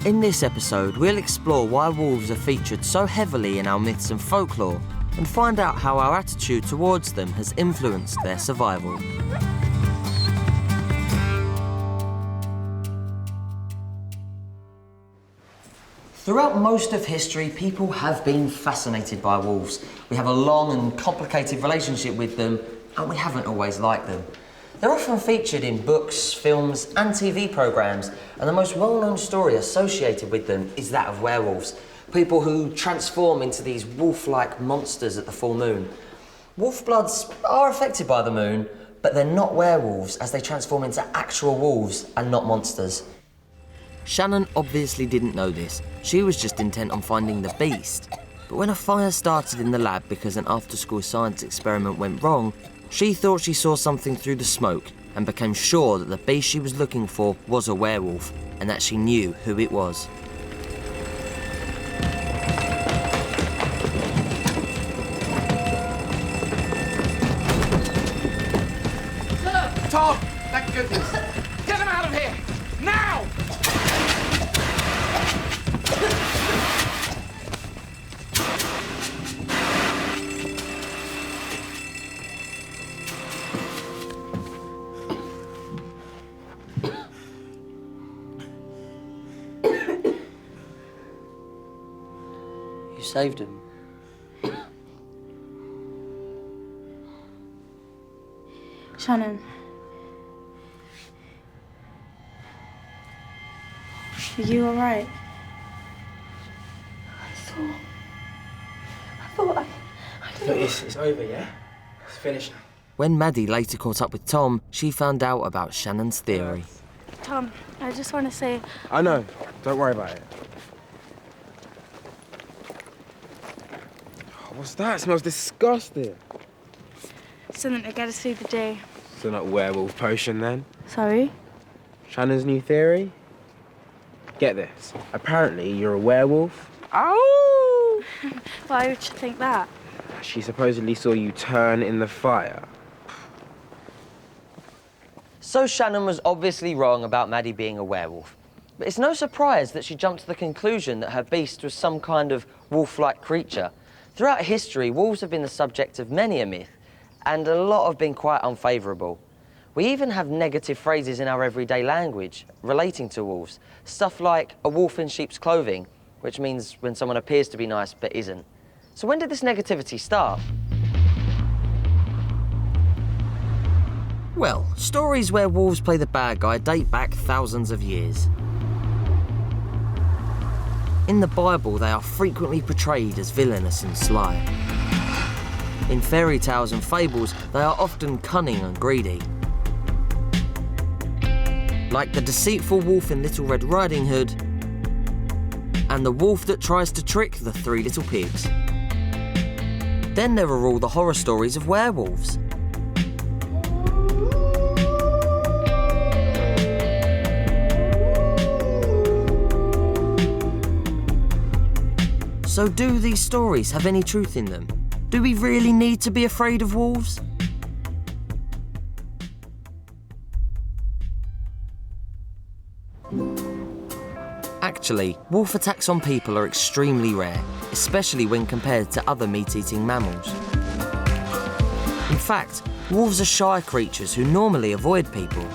In this episode, we'll explore why wolves are featured so heavily in our myths and folklore, and find out how our attitude towards them has influenced their survival. Throughout most of history, people have been fascinated by wolves. We have a long and complicated relationship with them, and we haven't always liked them. They're often featured in books, films, and TV programmes, and the most well-known story associated with them is that of werewolves, people who transform into these wolf-like monsters at the full moon. Wolfbloods are affected by the moon, but they're not werewolves as they transform into actual wolves and not monsters. Shannon obviously didn't know this. She was just intent on finding the beast. But when a fire started in the lab because an after-school science experiment went wrong, she thought she saw something through the smoke and became sure that the beast she was looking for was a werewolf and that she knew who it was. Tom! Thank goodness! Get him out of here! Now! You saved him. Shannon. Are you alright? I thought Look, it's over, yeah? It's finished now. When Maddie later caught up with Tom, she found out about Shannon's theory. Tom, I just want to say... I know. Don't worry about it. Oh, what's that? It smells disgusting. Something to get us through the day. So not werewolf potion, then? Sorry? Shannon's new theory? Get this. Apparently, you're a werewolf. Ow! Why would you think that? She supposedly saw you turn in the fire. So Shannon was obviously wrong about Maddie being a werewolf. But it's no surprise that she jumped to the conclusion that her beast was some kind of wolf-like creature. Throughout history, wolves have been the subject of many a myth, and a lot have been quite unfavourable. We even have negative phrases in our everyday language relating to wolves. Stuff like a wolf in sheep's clothing, which means when someone appears to be nice but isn't. So when did this negativity start? Well, stories where wolves play the bad guy date back thousands of years. In the Bible, they are frequently portrayed as villainous and sly. In fairy tales and fables, they are often cunning and greedy. Like the deceitful wolf in Little Red Riding Hood, and the wolf that tries to trick the Three Little Pigs. Then there are all the horror stories of werewolves. So do these stories have any truth in them? Do we really need to be afraid of wolves? Actually, wolf attacks on people are extremely rare, especially when compared to other meat-eating mammals. In fact, wolves are shy creatures who normally avoid people.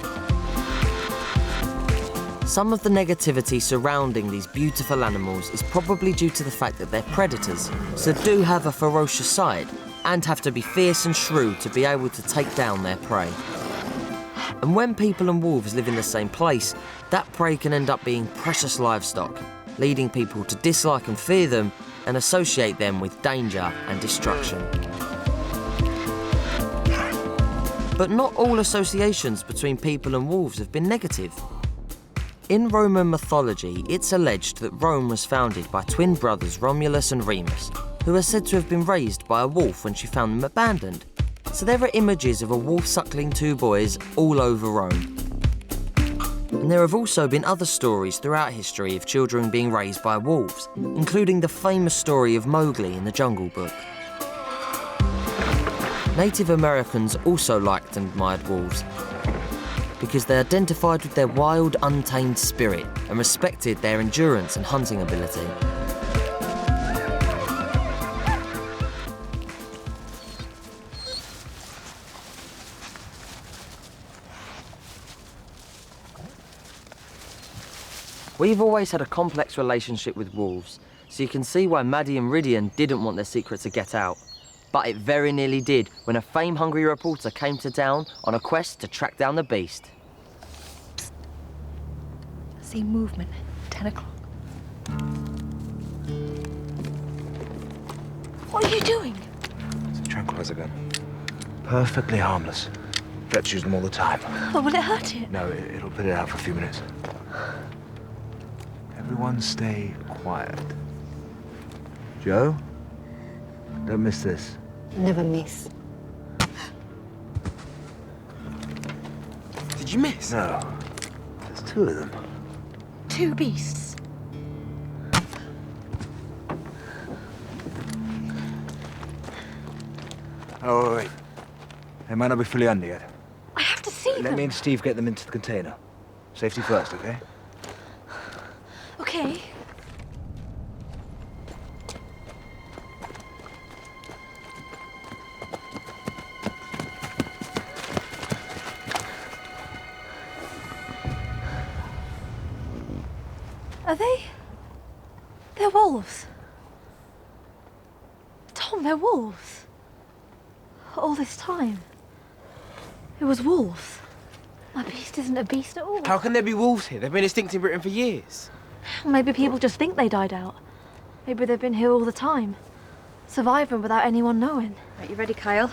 Some of the negativity surrounding these beautiful animals is probably due to the fact that they're predators, so do have a ferocious side, and have to be fierce and shrewd to be able to take down their prey. And when people and wolves live in the same place, that prey can end up being precious livestock, leading people to dislike and fear them and associate them with danger and destruction. But not all associations between people and wolves have been negative. In Roman mythology, it's alleged that Rome was founded by twin brothers Romulus and Remus, who are said to have been raised by a wolf when she found them abandoned. So there are images of a wolf suckling two boys all over Rome. And there have also been other stories throughout history of children being raised by wolves, including the famous story of Mowgli in the Jungle Book. Native Americans also liked and admired wolves. because they identified with their wild, untamed spirit and respected their endurance and hunting ability. We've always had a complex relationship with wolves, so you can see why Maddie and Rhydian didn't want their secret to get out. But it very nearly did when a fame-hungry reporter came to town on a quest to track down the beast. See movement. 10 o'clock. What are you doing? It's a tranquilizer gun. Perfectly harmless. Vets use them all the time. Oh, will it hurt it? No, it'll put it out for a few minutes. Everyone stay quiet. Joe? Don't miss this. Never miss. Did you miss? No. There's two of them. 2 beasts. Oh, wait. They might not be fully under yet. I have to see Let them. me and Steve get them into the container. Safety first, okay? Okay. Are they? They're wolves. Tom, they're wolves. All this time. It was wolves. My beast isn't a beast at all. How can there be wolves here? They've been extinct in Britain for years. Maybe people just think they died out. Maybe they've been here all the time, surviving without anyone knowing. Right, you ready, Kyle?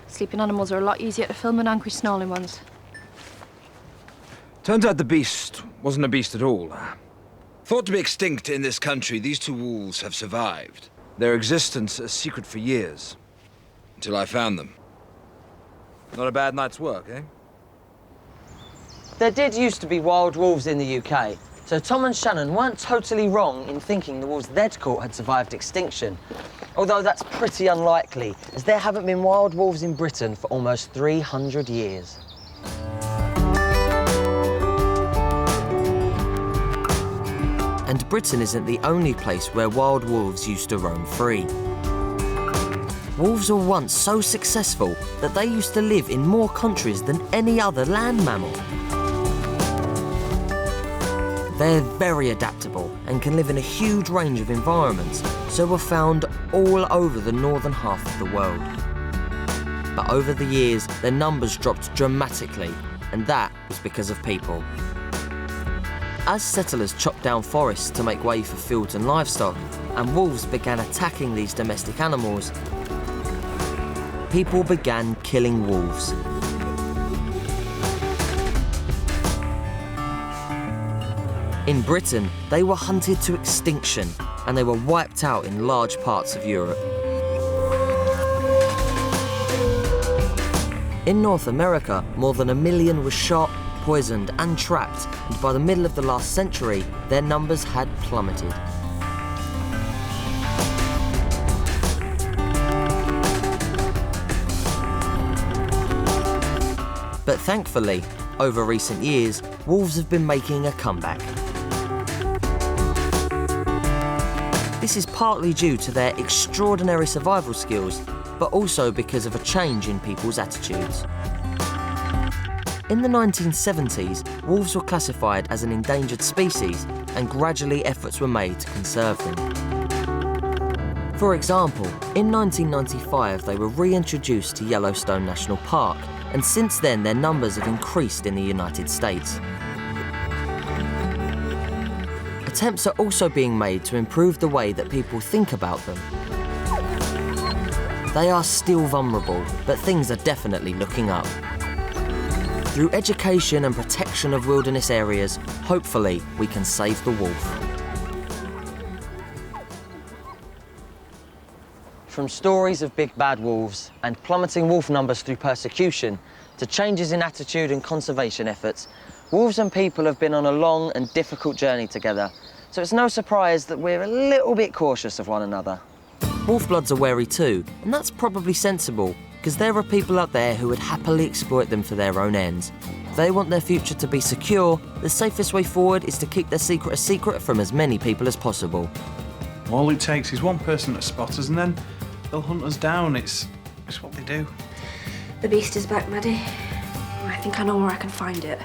Sleeping animals are a lot easier to film than angry snarling ones. Turns out the beast wasn't a beast at all. Thought to be extinct in this country, these two wolves have survived. Their existence a secret for years. Until I found them. Not a bad night's work, eh? There did used to be wild wolves in the UK, so Tom and Shannon weren't totally wrong in thinking the wolves they'd caught had survived extinction. Although that's pretty unlikely, as there haven't been wild wolves in Britain for almost 300 years. And Britain isn't the only place where wild wolves used to roam free. Wolves were once so successful that they used to live in more countries than any other land mammal. They're very adaptable and can live in a huge range of environments, so were found all over the northern half of the world. But over the years, their numbers dropped dramatically, and that was because of people. As settlers chopped down forests to make way for fields and livestock, and wolves began attacking these domestic animals, people began killing wolves. In Britain, they were hunted to extinction, and they were wiped out in large parts of Europe. In North America, more than 1 million were shot, poisoned and trapped, and by the middle of the last century, their numbers had plummeted. But thankfully, over recent years, wolves have been making a comeback. This is partly due to their extraordinary survival skills, but also because of a change in people's attitudes. In the 1970s, wolves were classified as an endangered species, and gradually efforts were made to conserve them. For example, in 1995 they were reintroduced to Yellowstone National Park, and since then their numbers have increased in the United States. Attempts are also being made to improve the way that people think about them. They are still vulnerable, but things are definitely looking up. Through education and protection of wilderness areas, hopefully we can save the wolf. From stories of big bad wolves and plummeting wolf numbers through persecution to changes in attitude and conservation efforts, wolves and people have been on a long and difficult journey together, so it's no surprise that we're a little bit cautious of one another. Wolfbloods are wary too, and that's probably sensible, because there are people out there who would happily exploit them for their own ends. If they want their future to be secure, the safest way forward is to keep their secret a secret from as many people as possible. All it takes is one person to spot us and then they'll hunt us down. It's what they do. The beast is back, Maddie. I think I know where I can find it.